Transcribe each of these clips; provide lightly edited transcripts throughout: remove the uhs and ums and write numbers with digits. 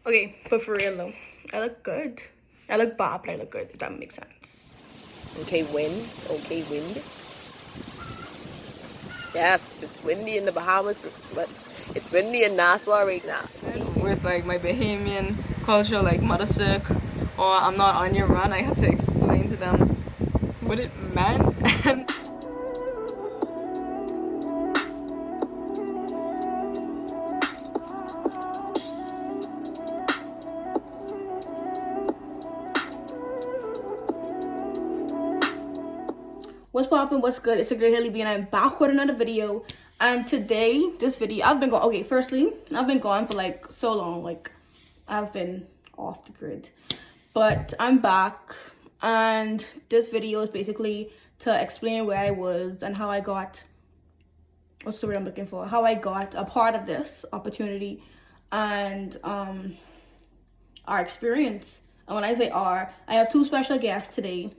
Okay, but for real though, I look good. I look bad, but I look good, if that makes sense. Okay, wind. Okay, wind. Yes, it's windy in the Bahamas, but it's windy in Nassau right now. With like my Bahamian culture, like mother sick, or I'm not on your run, I had to explain to them what it meant. And What's poppin'? What's good? It's a girl Haley B, and I'm back with another video. And today, this video, I've been gone. Okay, firstly, I've been gone for like so long. Like, I've been off the grid, but I'm back. And this video is basically to explain where I was and how I got. What's the word I'm looking for? How I got a part of this opportunity, and our experience. And when I say our, I have two special guests today.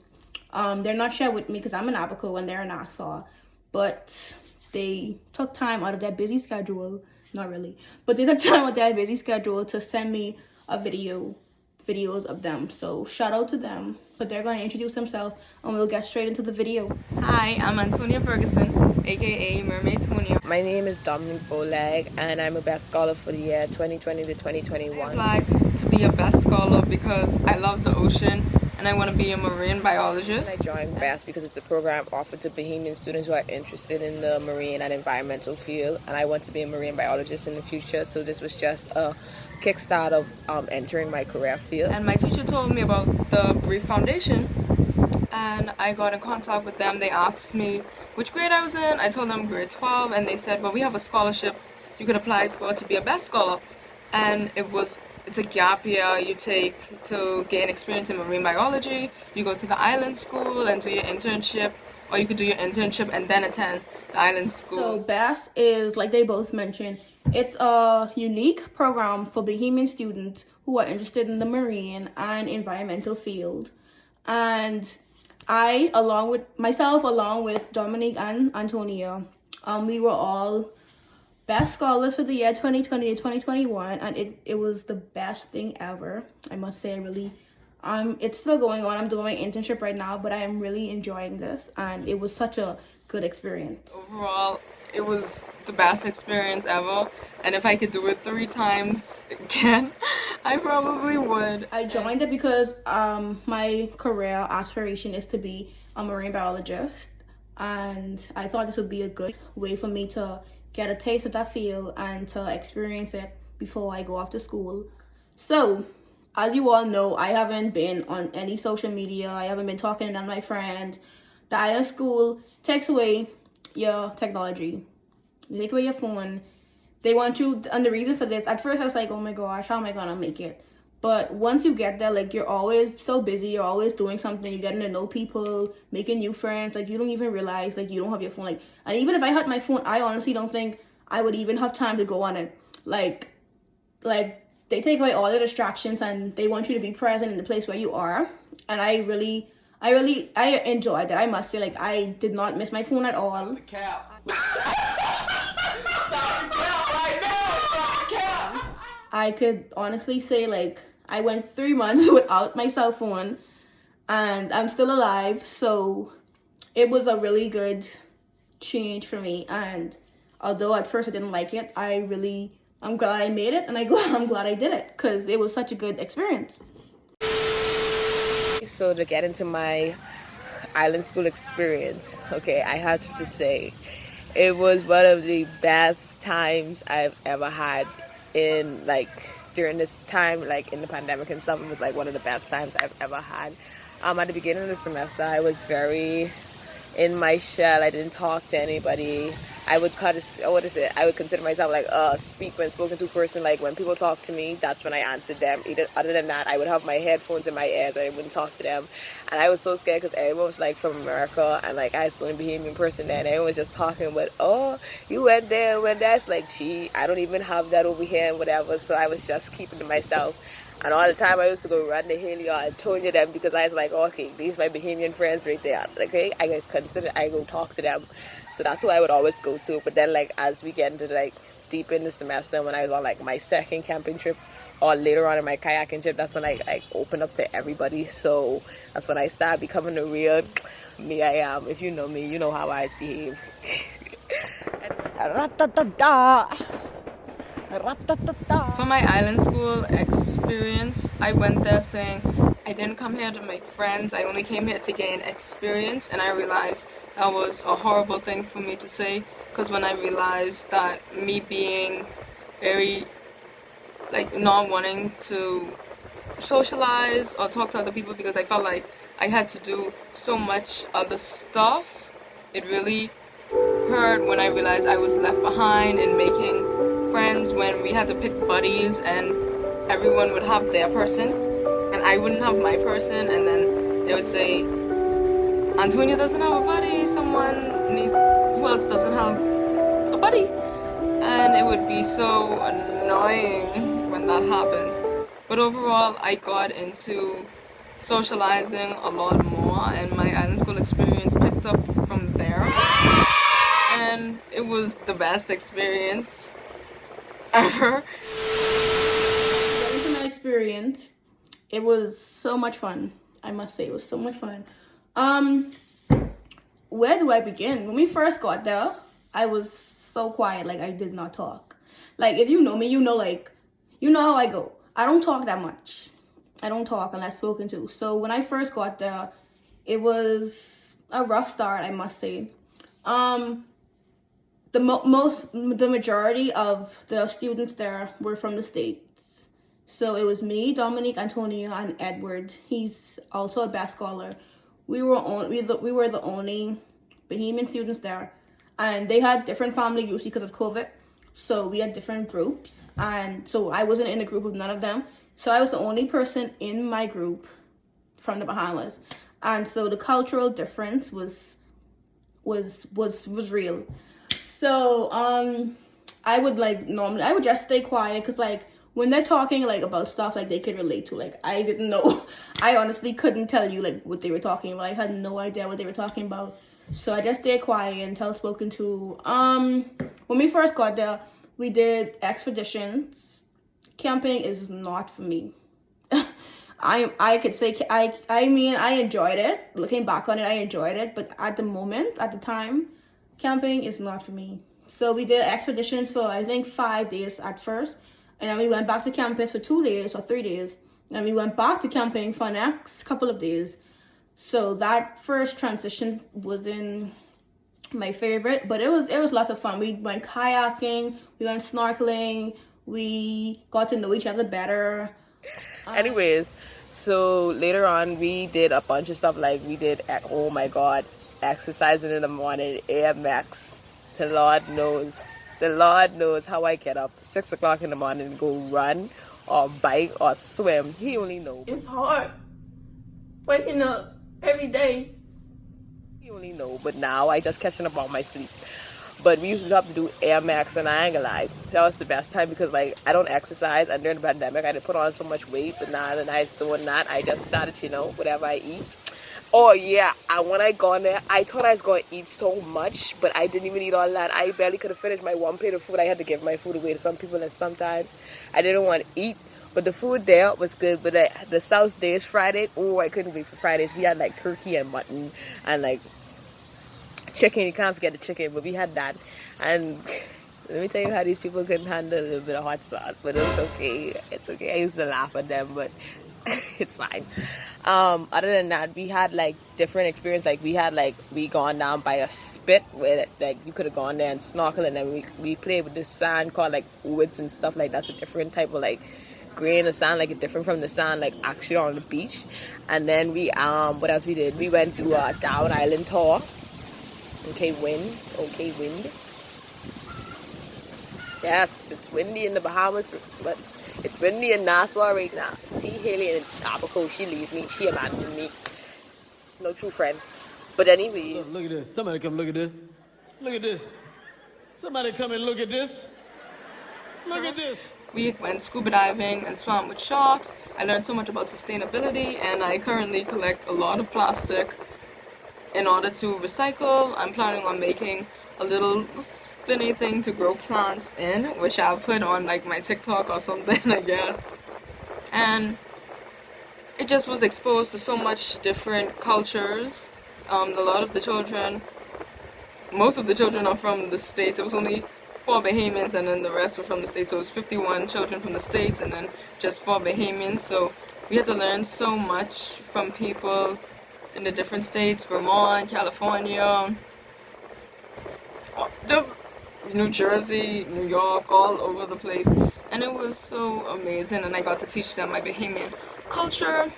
They're not shared with me because I'm in Abaco and they're in Nassau, but they took time out of their busy schedule, not really, but they took time out of their busy schedule to send me videos of them. So shout out to them, but they're going to introduce themselves and we'll get straight into the video. hi, I'm Antonia Ferguson, aka mermaidtonia. My name is Dominique and I'm a best scholar for the year 2020 to I 2021. applied to be a best scholar because I love the ocean and I want to be a marine biologist. I joined BEST because it's a program offered to Bahamian students who are interested in the marine and environmental field, and I want to be a marine biologist in the future, so this was just a kickstart of entering my career field. And my teacher told me about the Brief Foundation, and I got in contact with them. They asked me which grade I was in. I told them grade 12, and they said, well, we have a scholarship you could apply for to be a best scholar. And it's a gap year you take to gain experience in marine biology. You go to the island school and do your internship, or you could do your internship and then attend the island school. So BASS is, like they both mentioned, it's a unique program for Bahamian students who are interested in the marine and environmental field. And I, along with Dominique and Antonia, we were all best scholars for the year 2020 to 2021, and it was the best thing ever. I must say, it's still going on. I'm doing my internship right now, but I am really enjoying this, and it was such a good experience. Overall, it was the best experience ever, and if I could do it 3 times again, I probably would. I joined it because my career aspiration is to be a marine biologist, and I thought this would be a good way for me to get a taste of that field and to experience it before I go off to school. So, as you all know, I haven't been on any social media. I haven't been talking to none of my friends. The island school takes away your technology. They take away your phone. They want you, and the reason for this, at first I was like, oh my gosh, how am I gonna make it? But once you get there, like, you're always so busy, you're always doing something, you're getting to know people, making new friends, like, you don't even realize, like, you don't have your phone, like, and even if I had my phone, I honestly don't think I would even have time to go on it, like, they take away all the distractions, and they want you to be present in the place where you are, and I enjoyed it, I must say, like, I did not miss my phone at all. I could honestly say, like, I went 3 months without my cell phone and I'm still alive, so it was a really good change for me. And although at first I didn't like it, I'm glad I made it, and I'm glad I did it because it was such a good experience. So to get into my island school experience, okay, I have to say it was one of the best times I've ever had in, like, during this time, like in the pandemic and stuff. It was like one of the best times I've ever had. At the beginning of the semester, I was very in my shell. I didn't talk to anybody. I would consider myself like a spoken to person. Like, when people talk to me, that's when I answered them. Other than that, I would have my headphones in my ears. I wouldn't talk to them. And I was so scared because everyone was like from America, and like I was the only Bahamian person there, and everyone was just talking about, oh, you went there, went there. It's like, gee, I don't even have that over here and whatever. So I was just keeping to myself. And all the time I used to go run to Haley or Antonia them, because I was like, oh, okay, these are my Bahamian friends right there. Okay, I go talk to them. So that's who I would always go to. But then, like, as we get into like deep in the semester when I was on like my second camping trip, or later on in my kayaking trip. That's when I opened up to everybody. So that's when I started becoming the real me I am. If you know me, you know how I behave. For my island school experience, I went there saying I didn't come here to make friends, I only came here to gain experience, and I realized that was a horrible thing for me to say, because when I realized that me being very, like, not wanting to socialize or talk to other people because I felt like I had to do so much other stuff, it really hurt when I realized I was left behind in making friends when we had to pick buddies and everyone would have their person and I wouldn't have my person, and then they would say, Antonia doesn't have a buddy, someone needs, who else doesn't have a buddy? And it would be so annoying when that happens. But overall, I got into socializing a lot more, and my island school experience picked up from there. And it was the best experience ever. Going to my experience, it was so much fun. I must say, it was so much fun. Where do I begin? When we first got there, I was so quiet, like I did not talk. Like, if you know me, you know, like, you know how I go. I don't talk that much. I don't talk unless spoken to. So when I first got there, it was a rough start, I must say. The majority of the students there were from the States. So it was me, Dominique, Antonia, and Edward. He's also a best scholar. We were the only Bahamian students there, and they had different family groups because of COVID. So we had different groups, and so I wasn't in a group with none of them. So I was the only person in my group from the Bahamas, and so the cultural difference was real. So I would just stay quiet because like when they're talking like about stuff like they could relate to, like I didn't know, I honestly couldn't tell you like what they were talking about. I had no idea what they were talking about. So I just stayed quiet until spoken to. When we first got there, we did expeditions. Camping is not for me. I could say I mean I enjoyed it. Looking back on it, I enjoyed it, but at the time, camping is not for me. So we did expeditions for I think 5 days at first, and then we went back to campus for 2 days or 3 days, and we went back to camping for the next couple of days. So that first transition wasn't my favorite, but it was lots of fun. We went kayaking, we went snorkeling, we got to know each other better. Anyways, so later on we did a bunch of stuff. Like we did, oh my god, exercising in the morning, AMX. The Lord knows how I get up 6 o'clock in the morning and go run or bike or swim. He only knows. It's hard waking up every day. He only know, but now I just catching up on my sleep. But we used to have to do Air Max, and I ain't gonna lie, that was the best time because like I don't exercise, and during the pandemic I didn't put on so much weight, but now that I doing that, I just started, whatever I eat. Oh yeah, and when I got there, I thought I was gonna eat so much, but I didn't even eat all that. I barely could have finished my one plate of food. I had to give my food away to some people, and sometimes I didn't want to eat. But the food there was good. But the South Days Friday, oh, I couldn't wait for Fridays. We had like turkey and mutton and like chicken. You can't forget the chicken, but we had that. And let me tell you how these people couldn't handle a little bit of hot sauce, but it's okay. It's okay. I used to laugh at them, but it's fine. Other than that, we had like different experience. Like we gone down by a spit where like you could have gone there and snorkel, and then we played with this sand called like woods and stuff like that's a different type of like grain of sand, like different from the sand like actually on the beach. And then we what else we did? We went to a down island tour. Okay, wind. Yes, it's windy in the Bahamas, but it's windy in Nassau right now. See Haley in Abaco, she leaves me, she abandoned me. No true friend. But anyways. Look at this. Somebody come look at this. Look at this. Somebody come and look at this. Look at this. We went scuba diving and swam with sharks. I learned so much about sustainability, and I currently collect a lot of plastic in order to recycle. I'm planning on making a little anything to grow plants in, which I'll put on like my TikTok or something, I guess. And it just was exposed to so much different cultures. A lot of the children, most of the children are from the States. It was only 4 Bahamians and then the rest were from the States. So it was 51 children from the States and then just 4 Bahamians. So we had to learn so much from people in the different states, Vermont, California, just New Jersey, New York, all over the place. And it was so amazing, and I got to teach them my Bahamian culture.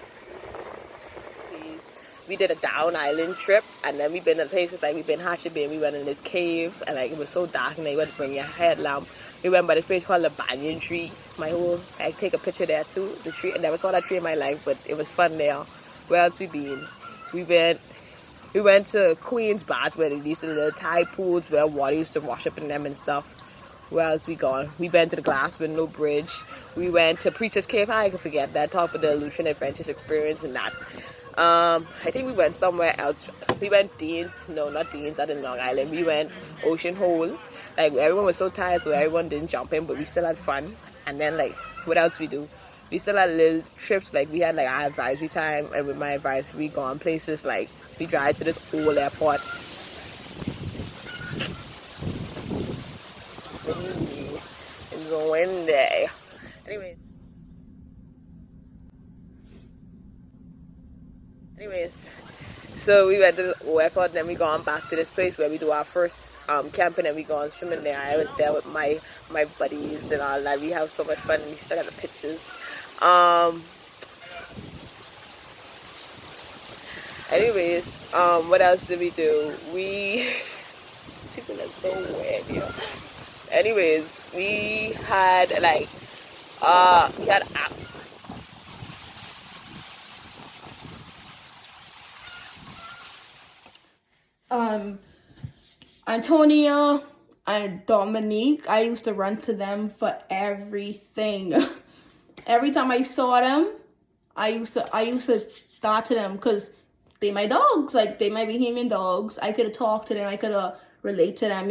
We did a down island trip, and then we've been to places like we've been Hatchet Bay, we went in this cave, and like it was so dark, and you had to bring your headlamp. We went by this place called the Banyan Tree. I take a picture there too, the tree. I never saw that tree in my life, but it was fun there. Where else we been? We went to Queen's Bath, where these little tide pools where water used to wash up in them and stuff. Where else we gone? We went to the Glass Window Bridge. We went to Preacher's Cave. How I can forget that. Talk about the Lutheran Adventist experience and that. I think we went somewhere else. We went Dean's. No, not Dean's. That in Long Island. We went Ocean Hole. Like, everyone was so tired, so everyone didn't jump in, but we still had fun. And then, like, what else we do? We still had little trips. Like, we had, like, our advisory time. And with my advisory, we go on places, like, we drive to this old airport. And go in there. Anyways, so we went to the airport, then we gone back to this place where we do our first camping, and we go on swimming there. I was there with my buddies and all that. We have so much fun. We still got the pictures. Anyways, what else did we do? People are so weird, you know. Anyways, we had like Antonia and Dominique, I used to run to them for everything. Every time I saw them, I used to start to them because they my dogs. Like, they my Bahamian dogs. I could have talked to them. I could have relate to them,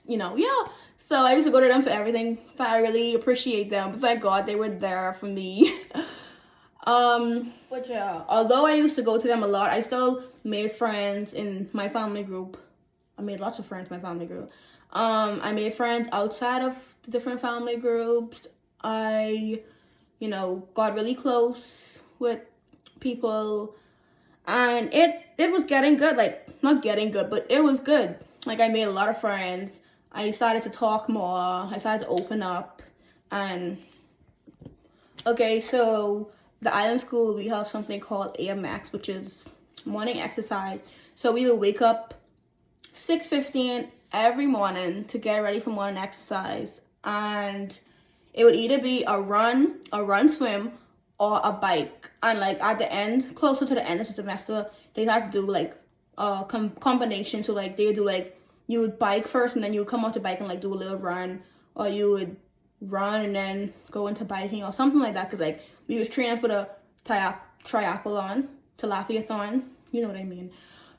yeah. So I used to go to them for everything. So I really appreciate them. But thank God they were there for me. But yeah, although I used to go to them a lot, I still made friends in my family group. I made lots of friends in my family group. I made friends outside of the different family groups. I, got really close with people. And it was getting good. Like, not getting good, but it was good. Like, I made a lot of friends. I started to talk more. I started to open up. And, okay, so the island school, we have something called AMX, which is morning exercise. So we would wake up 6:15 every morning to get ready for morning exercise. And it would either be a run, swim, or a bike. And like at the end, closer to the end of the semester, they had to do like a combination. So like they do like, you would bike first and then you would come off the bike and like do a little run, or you would run and then go into biking or something like that. Cause like we was training for the triathlon, you know what I mean.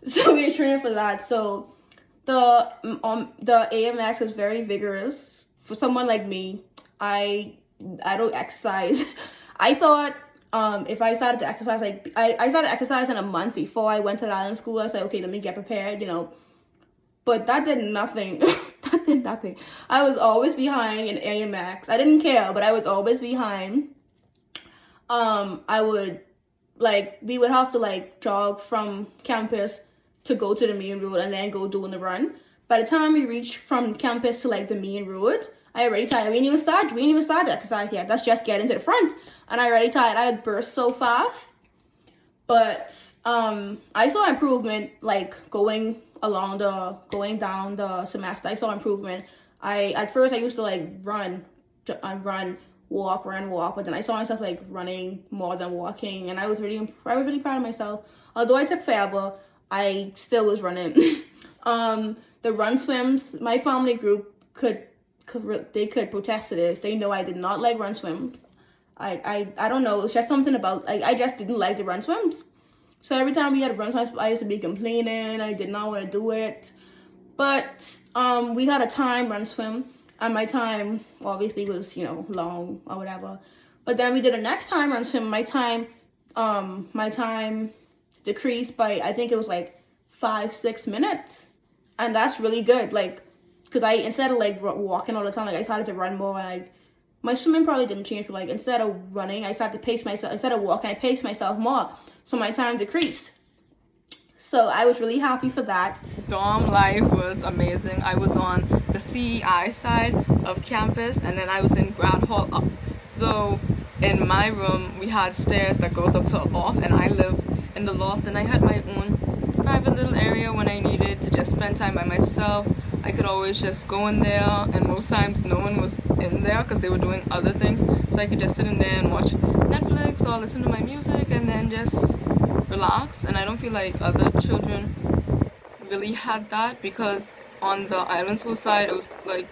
So we was training for that. So the AMX is very vigorous for someone like me. I don't exercise. I thought if I started to exercise, like I started exercising a month before I went to the island school. I was like, okay, let me get prepared, But that did nothing. That did nothing. I was always behind in AMX. I didn't care, but I was always behind. We would have to like jog from campus to go to the main road and then go doing the run. By the time we reached from campus to like the main road, I already tired. We didn't even start the exercise yet. That's just getting to the front. And I already tired. I had burst so fast. But I saw improvement like going down the semester. I saw improvement. At first I used to like run, walk, but then I saw myself like running more than walking, and I was really proud of myself. Although I took forever, I still was running. The run swims, my family group could protest to this. They know I did not like run swims. I don't know. It's just something about I just didn't like the run swims. So every time we had run swims, I used to be complaining. I did not want to do it. But we had a time run swim, and my time obviously was, you know, long or whatever. But then we did a next time run swim. My time decreased by, I think it was like 5-6 minutes, and that's really good. Like, because I, instead of like walking all the time, like I started to run more, and like my swimming probably didn't change, but like instead of running, I started to pace myself. Instead of walking, I paced myself more, so my time decreased. So I was really happy for that. Dorm life was amazing. I was on the CEI side of campus, and then I was in grad hall up. So in my room, we had stairs that goes up to a loft, and I lived in the loft, and I had my own private little area when I needed to just spend time by myself. I could always just go in there, and most times no one was in there because they were doing other things. So I could just sit in there and watch Netflix or listen to my music and then just relax. And I don't feel like other children really had that, because on the island school side it was like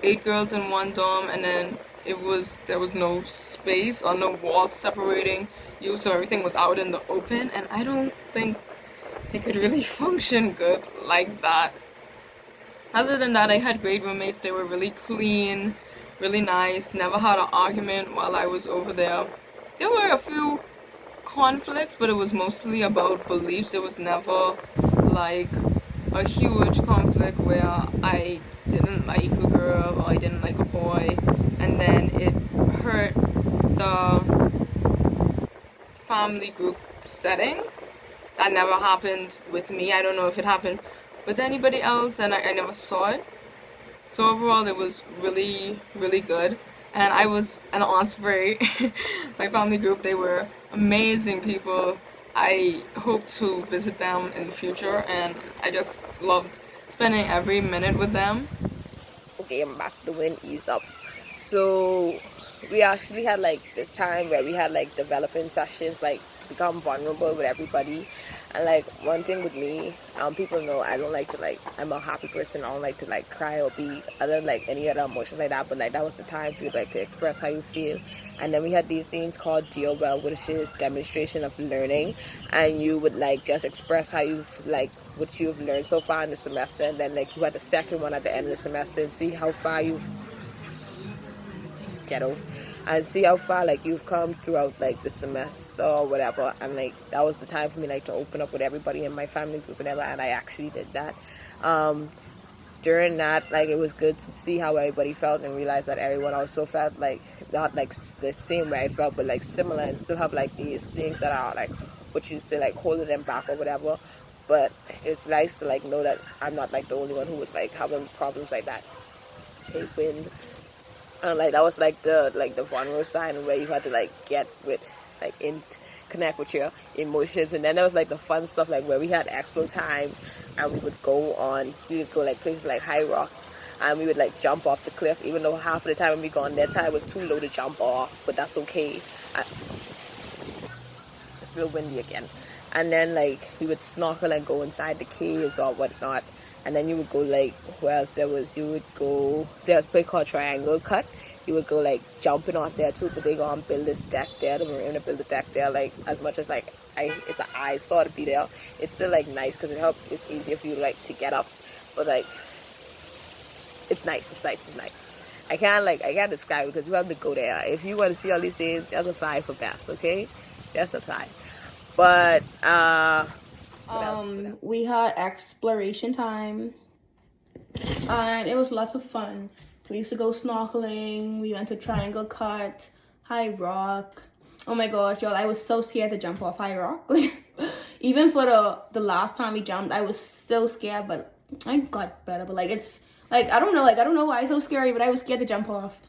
8 girls in one dorm, and then there was no space or no walls separating you, so everything was out in the open, and I don't think it could really function good like that. Other than that, I had great roommates. They were really clean, really nice, never had an argument while I was over there. There were a few conflicts, but it was mostly about beliefs. It was never like a huge conflict where I didn't like a girl or I didn't like a boy, and then it hurt the family group setting. That never happened with me. I don't know if it happened with anybody else, and I never saw it. So overall, it was really, really good. And I was an osprey. My family group, they were amazing people. I hope to visit them in the future, and I just loved spending every minute with them. Okay, I'm back. The wind eased up. So we actually had like this time where we had like developing sessions, like become vulnerable with everybody. And like one thing with me, people know I don't like to like, I'm a happy person. I don't like to like cry or be, I don't like any other emotions like that. But like that was the time for you like to express how you feel. And then we had these things called Deal Well, which is demonstration of learning. And you would like just express how you like what you've learned so far in the semester. And then like you had the second one at the end of the semester and see how far you've and see how far like you've come throughout like the semester or whatever. And like that was the time for me like to open up with everybody in my family group and whatever, and I actually did that. During that, like it was good to see how everybody felt and realize that everyone also felt like not like the same way I felt, but like similar, and still have like these things that are like what you'd say like holding them back or whatever. But it's nice to like know that I'm not like the only one who was like having problems like that. Hey, wind. And like that was like the vulnerable side where you had to like get with like connect with your emotions. And then there was like the fun stuff like where we had expo time, and we would go like places like High Rock, and we would like jump off the cliff, even though half of the time when we go on that time it was too low to jump off, but that's okay. It's real windy again. And then like we would snorkel and go inside the caves or whatnot. And then you would go like, where else there was, you would go, there's a place called Triangle Cut. You would go like jumping off there too, but they go and build this deck there, the marina build the deck there, like as much as like it's an eyesore to be there. It's still like nice because it helps, it's easier for you like to get up, but like it's nice. I can't describe it because you have to go there. If you want to see all these things, just apply for BEST, okay? Just apply. But we had exploration time, and it was lots of fun. We used to go snorkeling. We went to Triangle Cut, High Rock. Oh my gosh, y'all, I was so scared to jump off High Rock. Like, even for the last time we jumped, I was still scared, but I got better. But like, it's like I don't know why it's so scary, but I was scared to jump off.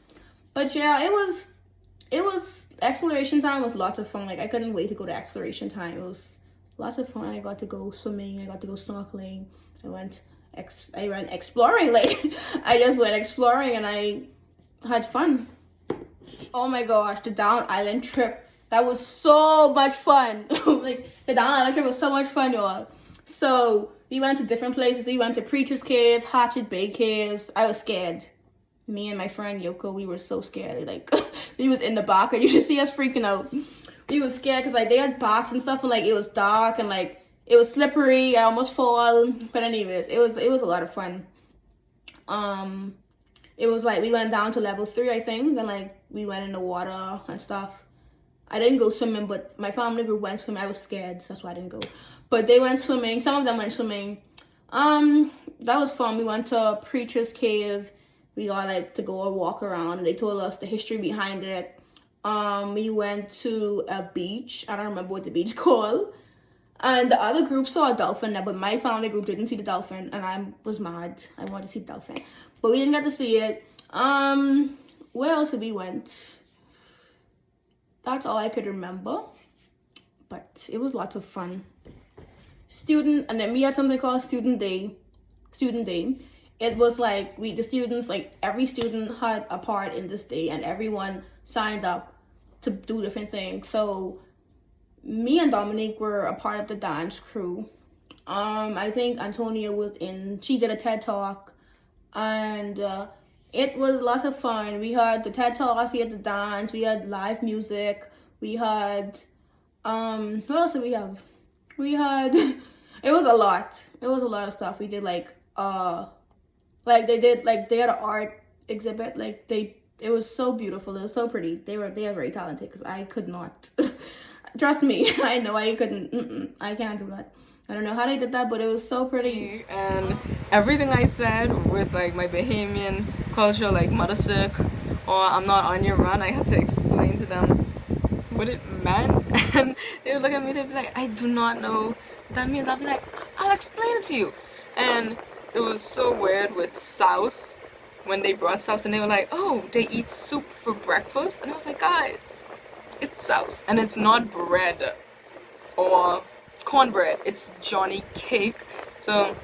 But yeah, it was exploration time was lots of fun. Like, I couldn't wait to go to exploration time. It was lots of fun. I got to go swimming. I got to go snorkeling. I went exploring. Like, I just went exploring and I had fun. Oh my gosh, the Down Island trip. That was so much fun. Like, the Down Island trip was so much fun, y'all. So we went to different places. We went to Preacher's Cave, Hatchet Bay Caves. I was scared. Me and my friend Yoko, we were so scared. Like, we was in the back and you should see us freaking out. We was scared because like they had bots and stuff, and like it was dark, and like It was slippery. I almost fall. But anyways, it was a lot of fun. It was like we went down to level 3, I think, and like we went in the water and stuff. I didn't go swimming, but my family group went swimming. I was scared, so that's why I didn't go. But they went swimming. Some of them went swimming. That was fun. We went to Preacher's Cave. We got like to go and walk around, and they told us the history behind it. We went to a beach. I don't remember what the beach called. And the other group saw a dolphin there, but my family group didn't see the dolphin, and I was mad. I wanted to see the dolphin, but we didn't get to see it. Where else did we went? That's all I could remember, but it was lots of fun. And then we had something called Student Day. It was like the students, like every student had a part in this day, and everyone signed up to do different things. So me and Dominique were a part of the dance crew. I think Antonia she did a TED Talk, and it was a lot of fun. We had the TED Talk, we had the dance, we had live music, we had, what else did we have? We had, it was a lot of stuff. We did they had an art exhibit, it was so beautiful, it was so pretty. They are very talented, because I could not. Trust me, I know I couldn't. I can't do that. I don't know how they did that, but it was so pretty. And everything I said with like my Bahamian culture, like mother sick or I'm not on your run, I had to explain to them what it meant. And they would look at me, they'd be like, I do not know what that means. I'll be like, I'll explain it to you. And it was so weird with South, when they brought South, and they were like, oh, they eat soup for breakfast. And I was like, guys, it's South, and it's not bread or cornbread, it's Johnny cake. So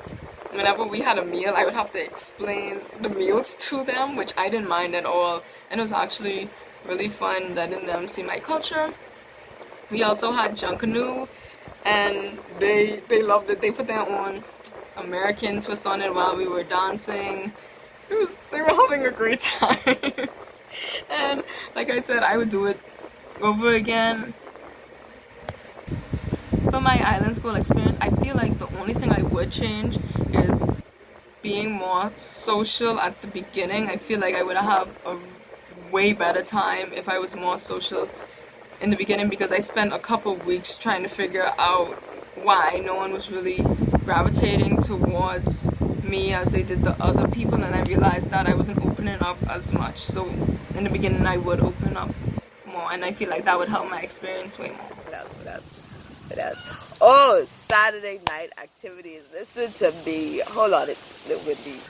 whenever we had a meal, I would have to explain the meals to them, which I didn't mind at all, and it was actually really fun letting them see my culture. We also had Junkanoo, and they loved it. They put their own American twist on it while we were dancing. They were having a great time. And like I said, I would do it over again. For my island school experience, I feel like the only thing I would change is being more social at the beginning. I feel like I would have a way better time if I was more social in the beginning, because I spent a couple weeks trying to figure out why no one was really gravitating towards me as they did the other people, and I realized that I wasn't opening up as much. So in the beginning I would open up more, and I feel like that would help my experience way more. Oh, Saturday night activities. Listen to me. Hold on, live with me.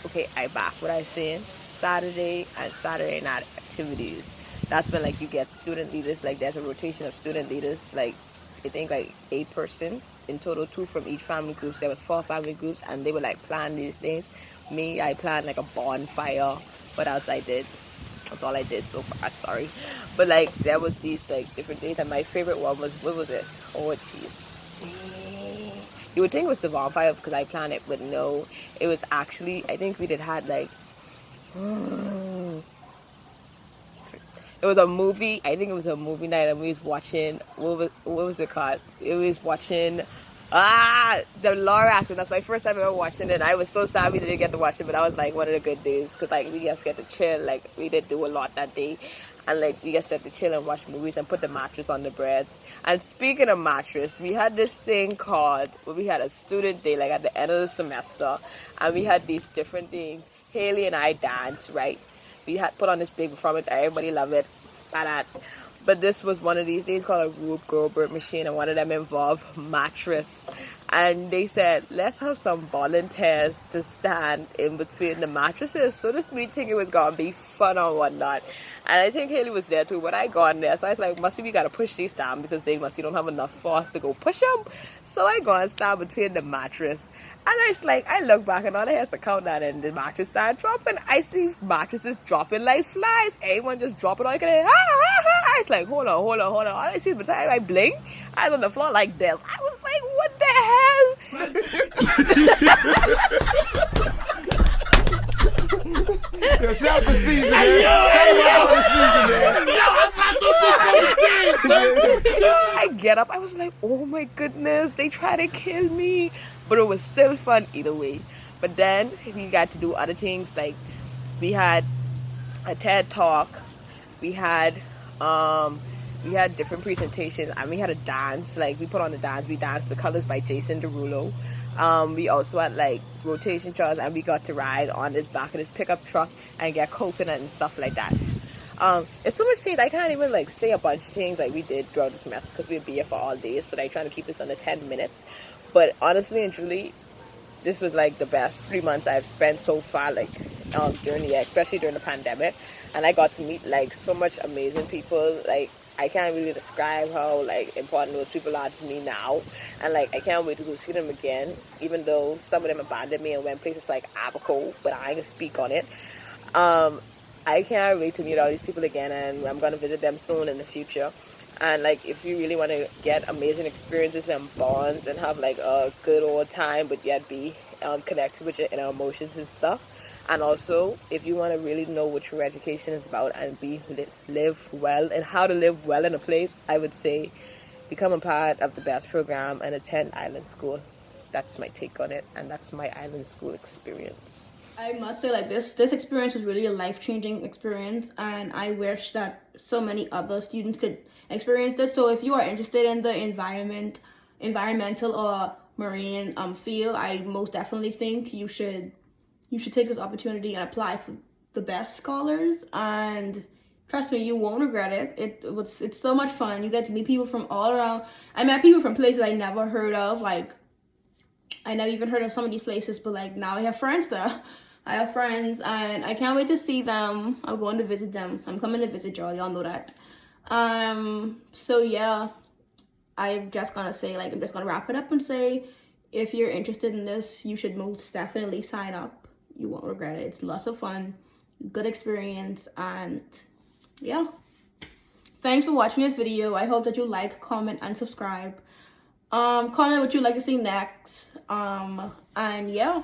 Okay, I back what I saying. Saturday and Saturday night activities. That's when like you get student leaders. Like there's a rotation of student leaders. Like I think like 8 persons in total, 2 from each family groups. There was 4 family groups, and they would like plan these things. Me, I planned like a bonfire. What else I did? That's all I did so far, sorry. But like there was these like different things, and my favorite one was, what was it? Oh jeez. You would think it was the bonfire because I planned it, but no. It was actually, I think we had like it was a movie. I think it was a movie night, and we was watching, what was it called? It was watching the Laura actor. That's my first time ever watching it, and I was so sad we didn't get to watch it, but that was like one of the good days, because like we just get to chill. Like we did do a lot that day, and like we just get to chill and watch movies and put the mattress on the bed. And speaking of mattress, we had this thing called, we had a student day like at the end of the semester, and we had these different things. Haley and I danced, right? We had put on this big performance. Everybody loved it. But this was one of these days called a Rube Goldberg machine, and one of them involved mattress. And they said, let's have some volunteers to stand in between the mattresses. So this meeting, it was going to be fun and whatnot. And I think Haley was there too, but I got in there. So I was like, we got to push these down, because they don't have enough force to go push them. So I go and stand between the mattress. And I look back, and all I had to count that, and the mattress started dropping. I see mattresses dropping like flies. Everyone just dropping on it. I was like, hold on. All I see by the time I blink, I was on the floor like this. I was like, what the hell? Yo, shout out to Season, man. Shout out to Season, man. Yo, I get up, I was like, oh my goodness, they try to kill me. But it was still fun either way. But then we got to do other things, like we had a TED talk, we had different presentations, and we had a dance. Like we put on a dance, we danced The Colors by Jason Derulo. We also had like rotation shows, and we got to ride on this back of this pickup truck and get coconut and stuff like that. It's so much things I can't even like say a bunch of things like we did throughout the semester, because we'd be here for all days, but I trying to keep this under 10 minutes. But honestly and truly, this was like the best 3 months I've spent so far, like during the year, especially during the pandemic. And I got to meet like so much amazing people. Like I can't really describe how like important those people are to me now. And like I can't wait to go see them again, even though some of them abandoned me and went places like Abaco, but I ain't gonna speak on it. I can't wait to meet all these people again, and I'm gonna visit them soon in the future. And like if you really want to get amazing experiences and bonds and have like a good old time, but yet be connected with your inner emotions and stuff, and also if you want to really know what your education is about and live well and how to live well in a place, I would say become a part of the best program and attend island school. That's my take on it, and that's my island school experience. I must say, like, this experience was really a life-changing experience, and I wish that so many other students could experience this. So if you are interested in the environmental or marine field, I most definitely think you should take this opportunity and apply for the best scholars. And trust me, you won't regret it. It's so much fun. You get to meet people from all around. I met people from places I never heard of. Like, I never even heard of some of these places, but like now I have friends there. I have friends, and I can't wait to see them. I'm going to visit them. I'm coming to visit y'all. Y'all know that. So yeah, I'm just gonna wrap it up and say, if you're interested in this, you should most definitely sign up. You won't regret it. It's lots of fun, good experience, and yeah. Thanks for watching this video. I hope that you like, comment, and subscribe. Comment what you'd like to see next. And yeah.